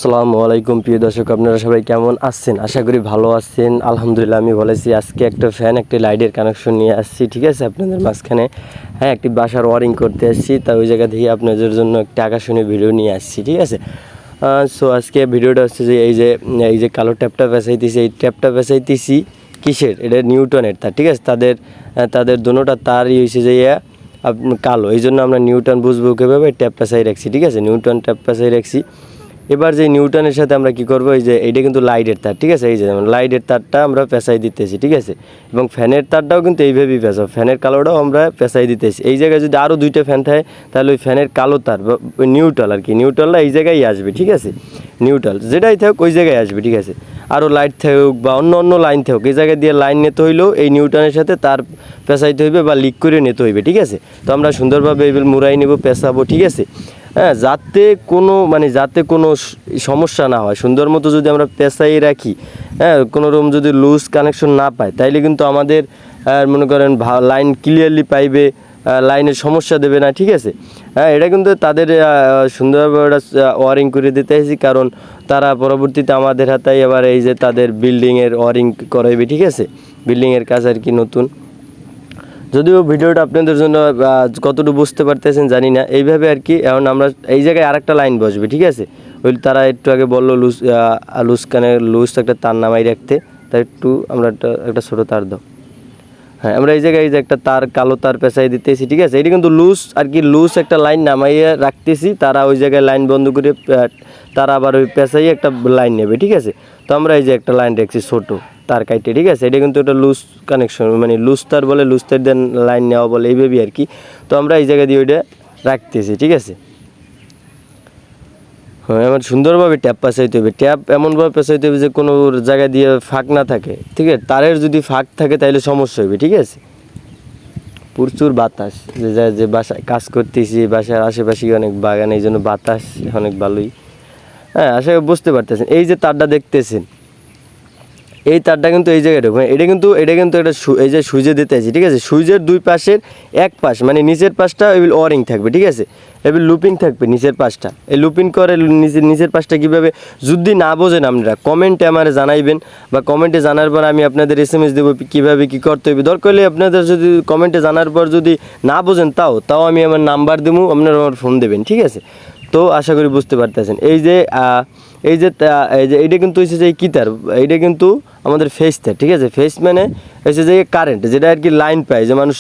আসসালামু আলাইকুম প্রিয় দর্শক, আপনারা সবাই কেমন আছেন? আশা করি ভালো আছেন। আলহামদুলিল্লাহ আমি ভালো আছি। আজকে একটা ফ্যান একটি লাইটের কানেকশন নিয়ে আসছি, ঠিক আছে, আপনাদের মাঝখানে। হ্যাঁ, একটি বাসার ওয়ারিং করতে আসছি, তা ওই জায়গা থেকে আপনাদের জন্য একটা আকর্ষণীয় ভিডিও নিয়ে আসছি, ঠিক আছে। সো আজকে ভিডিওটা হচ্ছে যে এই যে কালো ট্যাপটা পেঁচাইতেছি, এই ট্যাপটা পেঁচাইতেছি কিসের? এটা নিউটনের তার, ঠিক আছে। তাদের দুটোটা তারই হয়েছে যে কালো, এই জন্য আমরা নিউটন বুঝবো কীভাবে ট্যাপ পেঁচাই রাখছি, ঠিক আছে। নিউটন ট্যাপ পেঁচাই রাখছি। এবার যে নিউটনের সাথে আমরা কি করব, এই যে এইটা কিন্তু লাইটের তার, ঠিক আছে। এই যে যেমন লাইটের তারটা আমরা পেঁচাই দিতেছি, ঠিক আছে। এবং ফ্যানের তারটাও কিন্তু এইভাবেই পেঁচাও, ফ্যানের কালোটাও আমরা পেঁচাই দিতেছি। এই জায়গায় যদি আরও দুইটা ফ্যান থাকে তাহলে ওই ফ্যানের কালো তার বা নিউট্রাল আর কি, নিউট্রালটা এই জায়গায় আসবে, ঠিক আছে। নিউট্রাল যেটাই থাকুক ওই জায়গায় আসবে, ঠিক আছে। আরও লাইট থাকুক বা অন্য লাইন থাকুক, এই জায়গায় দিয়ে লাইন নিতে হইলেও এই নিউটনের সাথে তার পেঁচাইতে হইবে বা লিক করে নিতে হইবে, ঠিক আছে। তো আমরা সুন্দরভাবে এইভাবে মুড়াই নেব, পেঁচাবো, ঠিক আছে। হ্যাঁ, যাতে কোনো সমস্যা না হয়, সুন্দর মতো যদি আমরা পেঁচাই রাখি, হ্যাঁ, কোনো রকম যদি লুজ কানেকশন না পায় তাইলে কিন্তু আমাদের মনে করেন লাইন ক্লিয়ারলি পাইবে, লাইনের সমস্যা দেবে না, ঠিক আছে। হ্যাঁ, এটা কিন্তু তাদের সুন্দরভাবে ওয়ারিং করে দিতে হয়েছি, কারণ তারা পরবর্তীতে আমাদের হাতেই আবার এই যে তাদের বিল্ডিংয়ের ওয়ারিং করাইবে, ঠিক আছে। বিল্ডিংয়ের কাজ আর কি নতুন। যদিও ভিডিওটা আপনাদের জন্য কতটুকু বুঝতে পারতেছেন জানি না, এইভাবে আর কি। এখন আমরা এই জায়গায় আরেকটা লাইন বসবে, ঠিক আছে। ওই তারা একটু আগে বললো লুজ একটা তার নামাই রাখতে, তাই একটু আমরা একটা ছোটো তার দাও। হ্যাঁ, আমরা এই জায়গায় এই যে একটা তার কালো তার পেঁচাই দিতেছি, ঠিক আছে। এটা কিন্তু লুজ একটা লাইন নামাইয়ে রাখতেছি, তারা ওই জায়গায় লাইন বন্ধ করে তারা আবার ওই পেঁচাই একটা লাইন নেবে, ঠিক আছে। তো আমরা এই যে একটা লাইন রাখছি ছোটো তার কাইটে, ঠিক আছে। এটা কিন্তু একটা লুজ কানেকশন, মানে লুজ তার বলে, লুজ তার দেন লাইন নেওয়া বলে, এইভাবেই আর কি। তো আমরা এই জায়গা দিয়ে ওইটা রাখতেছি, ঠিক আছে। হ্যাঁ, আমার সুন্দরভাবে ট্যাপ পেঁচাইতে হবে, ট্যাপ এমনভাবে পেঁচাইতে হবে যে কোনো জায়গা দিয়ে ফাঁক না থাকে, ঠিক আছে। তারের যদি ফাঁক থাকে তাহলে সমস্যা হবে, ঠিক আছে। প্রচুর বাতাস, যে বাসায় কাজ করতেছি, বাসার আশেপাশে অনেক বাগান, এই জন্য বাতাস অনেক ভালোই। হ্যাঁ, আশা করি বুঝতে পারতেছেন। এই যে তারটা দেখতেছেন, এই তারটা কিন্তু এই জায়গায় ঢুকবে, এটা কিন্তু একটা এই যে সুইচে দিতে আছে, ঠিক আছে। সুইচের দুই পাশের এক পাশ, মানে নিচের পাশটা এবার ওয়ারিং থাকবে, ঠিক আছে। এবার লুপিং থাকবে নিচের পাশটা, এই লুপিং করে নিচের পাশটা কীভাবে যদি না বোঝেন আপনারা কমেন্টে আমার জানাইবেন, বা কমেন্টে জানার পর আমি আপনাদের SMS দেবো কীভাবে কী করতে হবে। দরকার হলে আপনাদের যদি কমেন্টে জানার পর যদি না বোঝেন তাও আমি আমার নাম্বার দেবো, আপনারা আমার ফোন দেবেন, ঠিক আছে। তো আশা করি বুঝতে পারতেছেন। এইটা কিন্তু হচ্ছে যে কি তার, এইটা কিন্তু আমাদের ফেস তার, ঠিক আছে। ফেস মানে হচ্ছে যে কারেন্ট, যেটা আর কি লাইন পায়, যে মানুষ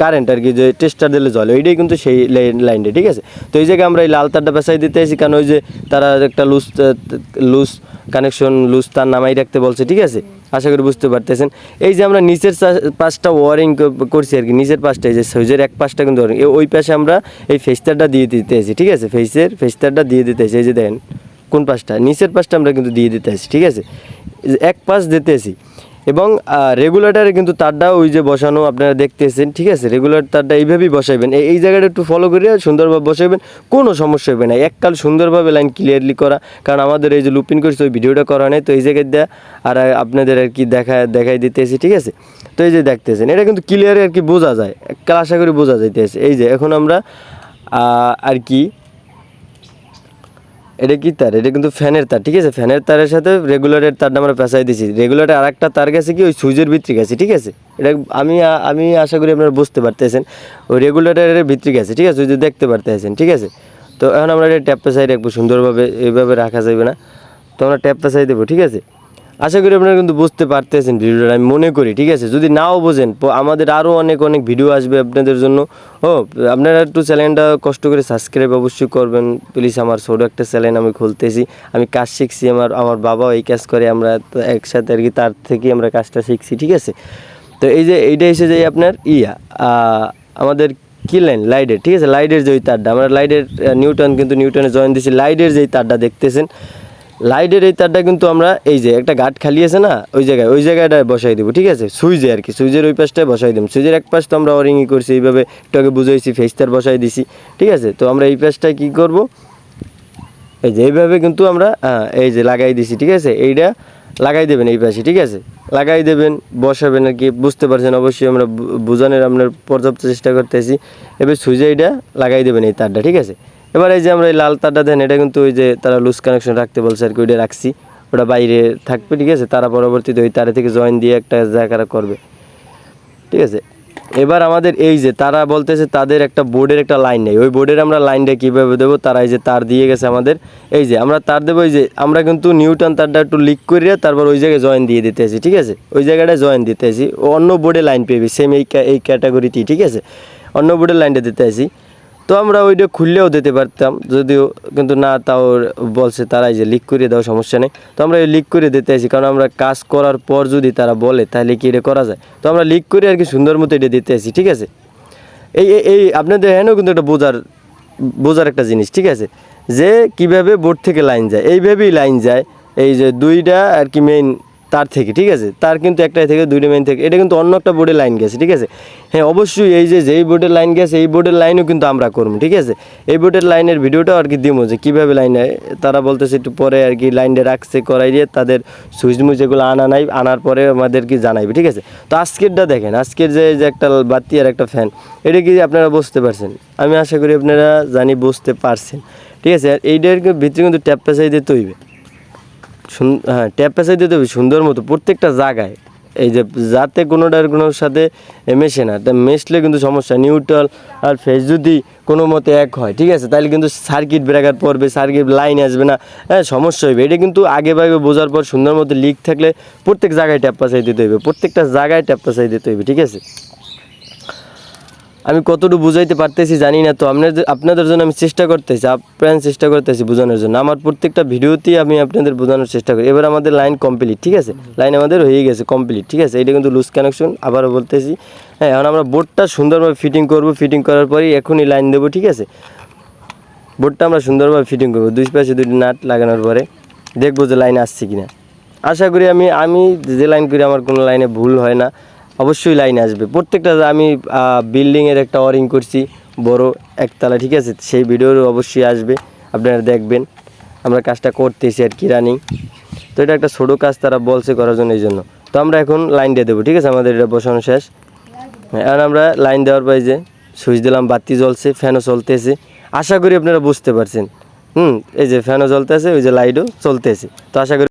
কারেন্ট আর কি, যে টেস্টার দিলে জলে, ওইটাই কিন্তু সেই লাইনটা, ঠিক আছে। তো এই জায়গায় আমরা এই লাল তারটা পেঁচাই দিতে আসি, কারণ ওই যে তারা একটা লুজ কানেকশন, লুজ তার নামাই রাখতে বলছে, ঠিক আছে। আশা করি বুঝতে পারতেছেন। এই যে আমরা নিচের পাশটা ওয়ারিং করছি আর কি, নিচের পাশটা, এই যে সুইচের এক পাশটা কিন্তু ওয়ারিং, ওই পাশে আমরা এই ফেসটারটা দিয়ে দিতে আসি, ঠিক আছে। ফেসটারটা দিয়ে দিতে আসি, এই যে দেখেন কোন পাশটা, নিচের পাশটা আমরা কিন্তু দিয়ে দিতে আসি, ঠিক আছে। এক পাশ দিতে আসি। এবং রেগুলেটারে কিন্তু তারটা ওই যে বসানো আপনারা দেখতেছেন, ঠিক আছে। রেগুলার তারটা এইভাবেই বসাইবেন, এই জায়গাটা একটু ফলো করে সুন্দরভাবে বসাইবেন, কোনো সমস্যা হবে না। এককাল সুন্দরভাবে লাইন ক্লিয়ারলি করা, কারণ আমাদের এই যে লুপিং করছে ওই ভিডিওটা করা নেই, তো এই জায়গায় দেওয়া আর আপনাদের আর কি দেখাই দিতেছি, ঠিক আছে। তো এই যে দেখতেছেন, এটা কিন্তু ক্লিয়ার আর কি বোঝা যায়, এককাল আশা করি বোঝা যাইতেছে। এই যে এখন আমরা আর কি, এটা কি তার, এটা কিন্তু ফ্যানের তার, ঠিক আছে। ফ্যানের তারের সাথে রেগুলেটরের তারটা আমরা পেঁচাই দিয়েছি, রেগুলেটর আর একটা তার গেছে কি ওই সুইচের ভিতরে গেছে, ঠিক আছে। এটা আমি আশা করি আপনারা বুঝতে পারতেছেন, ওই রেগুলেটরের ভিতরে গেছে, ঠিক আছে, ওই যে দেখতে পারতেছেন, ঠিক আছে। তো এখন আমরা এটা ট্যাপ পেঁচাই রাখবো সুন্দরভাবে, এইভাবে রাখা যাবে না, তো আমরা ট্যাপ পেঁচাই দেবো, ঠিক আছে। আশা করি আপনারা কিন্তু বুঝতে পারতেছেন ভিডিওটা, আমি মনে করি, ঠিক আছে। যদি নাও বোঝেন, আমাদের আরও অনেক ভিডিও আসবে আপনাদের জন্য। আপনারা একটু চ্যানেলটা কষ্ট করে সাবস্ক্রাইব অবশ্যই করবেন প্লিজ। আমার ছোটো একটা চ্যানেল আমি খুলতেছি, আমি কাজ শিখছি, আমার বাবাও এই কাজ করে, আমরা একসাথে আর কি তার থেকে আমরা কাজটা শিখছি, ঠিক আছে। তো এই যে এইটা এসে যাই আপনার আমাদের কি লাইন, লাইটের, ঠিক আছে। লাইটের যে ওই তারটা, আমরা লাইটের নিউটনে জয়েন দিয়েছি, লাইটের যেই তারটা দেখতেছেন, লাইটের এই তারটা কিন্তু আমরা এই যে একটা গাঁট খালি আছে না, ওই জায়গাটায় বসাই দেবো, ঠিক আছে। সুইচে আর কি, সুইচের ওই পাশটায় বসাই দেবো। সুইচের এক পাশ তো আমরা ওয়ারিংই করছি, এইভাবে একটু আগে বুঝাইছি, ফেস তার বসাই দিছি, ঠিক আছে। তো আমরা এই পাশটায় কী করব, এই যে এইভাবে কিন্তু আমরা এই যে লাগাই দিছি, ঠিক আছে। এইটা লাগাই দেবেন এই পাশে, ঠিক আছে, লাগাই দেবেন, বসাবেন আর কি। বুঝতে পারছেন অবশ্যই, আমরা বোঝানোর আপনার পর্যাপ্ত চেষ্টা করতেছি। এবার সুইচে এইটা লাগাই দেবেন এই তারটা, ঠিক আছে। এবার এই যে আমরা এই লাল তারটা দেন, এটা কিন্তু ওই যে তারা লুজ কানেকশন রাখতে বলছে আর কি, ওইটা রাখছি, ওটা বাইরে থাকবে, ঠিক আছে। তারা পরবর্তীতে ওই তারে থেকে জয়েন দিয়ে একটা জায়গা করবে, ঠিক আছে। এবার আমাদের এই যে তারা বলতেছে তাদের একটা বোর্ডের একটা লাইন নেই, ওই বোর্ডের আমরা লাইনটা কীভাবে দেবো, তারা এই যে তার দিয়ে গেছে আমাদের, এই যে আমরা তার দেবো, এই যে আমরা কিন্তু নিউটন তারটা একটু লিক করিয়ে তারপর ওই জায়গায় জয়েন দিয়ে দিতে আসি, ঠিক আছে। ওই জায়গাটায় জয়েন দিতে আসি, অন্য বোর্ডে লাইন পেয়ে সেম এই ক্যাটাগরিতেই, ঠিক আছে, অন্য বোর্ডের লাইনটা দিতে আসি। তো আমরা ওইটা খুললেও দিতে পারতাম যদিও, কিন্তু না, তাও বলছে তারাই যে লিক করে দাও, সমস্যা নেই। তো আমরা এই লিক করে দিতে আসি, কারণ আমরা কাজ করার পর যদি তারা বলে তাহলে কি এটা করা যায়, তো আমরা লিক করে আর কি সুন্দর মতো এটা দিতে আসি, ঠিক আছে। এই এই আপনাদের হ্যাঁ কিন্তু একটা বোঝার একটা জিনিস, ঠিক আছে, যে কিভাবে বোর্ড থেকে লাইন যায়, এইভাবেই লাইন যায়। এই যে দুইটা আর কি মেইন তার থেকে, ঠিক আছে, তার কিন্তু একটাই থেকে দুইটা মেইন থেকে, এটা কিন্তু অন্য একটা বোর্ডে লাইন গেছে, ঠিক আছে। হ্যাঁ অবশ্যই এই যে যেই বোর্ডের লাইন গেছে এই বোর্ডের লাইনও কিন্তু আমরা করবো, ঠিক আছে। এই বোর্ডের লাইনের ভিডিওটাও আর কি দিব, যে কীভাবে লাইন হয়। তারা বলতেছে একটু পরে আর কি লাইনটা রাখছে করাই দিয়ে তাদের সুইচ মুইচ এগুলো নাই, আনার পরে আমাদের কি জানাইবে, ঠিক আছে। তো আজকেরটা দেখেন, আজকের যে একটা বাতি আর একটা ফ্যান, এটা কি আপনারা বুঝতে পারছেন, আমি আশা করি আপনারা জানি বুঝতে পারছেন, ঠিক আছে। আর এইটার ভিতরে কিন্তু ট্যাপ পেঁচাই দিতে হইবে, হ্যাঁ ট্যাপ পেঁচাই দিতে হবে সুন্দর মতো প্রত্যেকটা জায়গায়, এই যে যাতে কোনোটার কোনোর সাথে মেশে না, তা মেশলে কিন্তু সমস্যা। নিউট্রাল আর ফেজ যদি কোনো মতে এক হয়, ঠিক আছে, তাহলে কিন্তু সার্কিট ব্রেকার পড়বে, সার্কিট লাইন আসবে না, হ্যাঁ সমস্যা হইবে। এটা কিন্তু আগে ভাগে বোঝার পর সুন্দর মতো লিক থাকলে প্রত্যেক জায়গায় ট্যাপ পেঁচাই দিতে হইবে, প্রত্যেকটা জায়গায় ট্যাপ পেঁচাই দিতে হইবে, ঠিক আছে। আমি কতটুকু বুঝাইতে পারতেছি জানি না, তো আপনাদের জন্য আমি চেষ্টা করতেছি বোঝানোর জন্য। আমার প্রত্যেকটা ভিডিওতেই আমি আপনাদের বোঝানোর চেষ্টা করি। এবার আমাদের লাইন কমপ্লিট, ঠিক আছে, লাইন আমাদের হয়ে গেছে কমপ্লিট, ঠিক আছে। এটা কিন্তু লুজ কানেকশন, আবারও বলতেছি। হ্যাঁ এখন আমরা বোর্ডটা সুন্দরভাবে ফিটিং করব, ফিটিং করার পরেই এখনই লাইন দেবো, ঠিক আছে। বোর্ডটা আমরা সুন্দরভাবে ফিটিং করবো, দুই পাশে দুটি নাট লাগানোর পরে দেখবো যে লাইন আসছে কিনা। আশা করি আমি যে লাইন করি আমার কোনো লাইনে ভুল হয় না, অবশ্যই লাইন আসবে প্রত্যেকটা। আমি বিল্ডিংয়ের একটা ওয়ারিং করছি বড় একতলা, ঠিক আছে, সেই ভিডিওর অবশ্যই আসবে, আপনারা দেখবেন। আমরা কাজটা করতেছি আর কি রানিং, তো এটা একটা ছোটো কাজ তারা বলছে করার জন্য, এই জন্য। তো আমরা এখন লাইন দিয়ে দেবো, ঠিক আছে, আমাদের এটা বসানো শেষ। এখন আমরা লাইন দেওয়ার পরে যে সুইচ দিলাম, বাতি জ্বলছে, ফ্যানও চলতেছে, আশা করি আপনারা বুঝতে পারছেন। এই যে ফ্যানও চলতেছে, ওই যে লাইটও চলতেছে, তো আশা করি